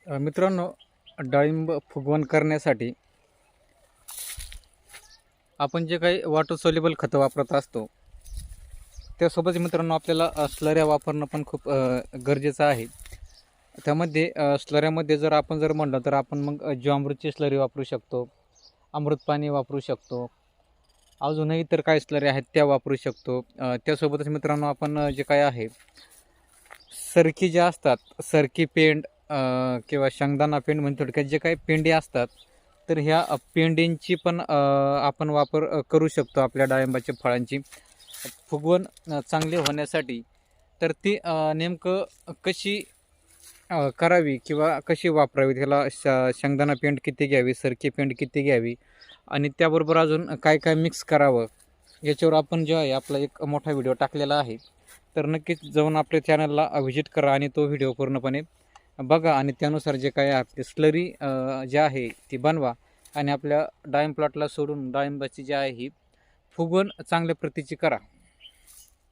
मित्रांनो, डाळिंब फुगवण करण्यासाठी आपण जे काही वॉटर सोल्युबल खतं वापरत असतो त्यासोबत मित्रांनो आपल्याला स्लऱ्या वापरणं पण खूप गरजेचं आहे. त्यामध्ये स्लऱ्यामध्ये जर आपण म्हणलं तर आपण मग जीवामृतची स्लरी वापरू शकतो, अमृत पाणी वापरू शकतो, अजूनही इतर काही स्लऱ्या आहेत त्या वापरू शकतो. त्यासोबतच मित्रांनो आपण जे काय आहे सरकी जे असतात, सरकी पेंड किंवा शेंगदाणा पेंड म्हणजे थोडक्यात जे काही पेंडी असतात, तर ह्या पेंडींची पण आपण वापर करू शकतो आपल्या डाळिंबाच्या फळांची फुगवण चांगली होण्यासाठी. तर ती नेमकं कशी करावी किंवा कशी वापरावी, त्याला शेंगदाणा पेंड किती घ्यावी, सरकी पेंड किती घ्यावी आणि त्याबरोबर अजून काय काय मिक्स करावं, याच्यावर आपण जो आहे आपला एक मोठा व्हिडिओ टाकलेला आहे. तर नक्कीच जाऊन आपल्या चॅनलला व्हिजिट करा आणि तो व्हिडिओ पूर्णपणे बघा आणि त्यानुसार जे काय आपली स्लरी जी आहे ती बनवा आणि आपल्या डाळिंब प्लॉटला सोडून डाळिंबाची जी आहे ही फुगवण चांगल्या प्रतीची करा.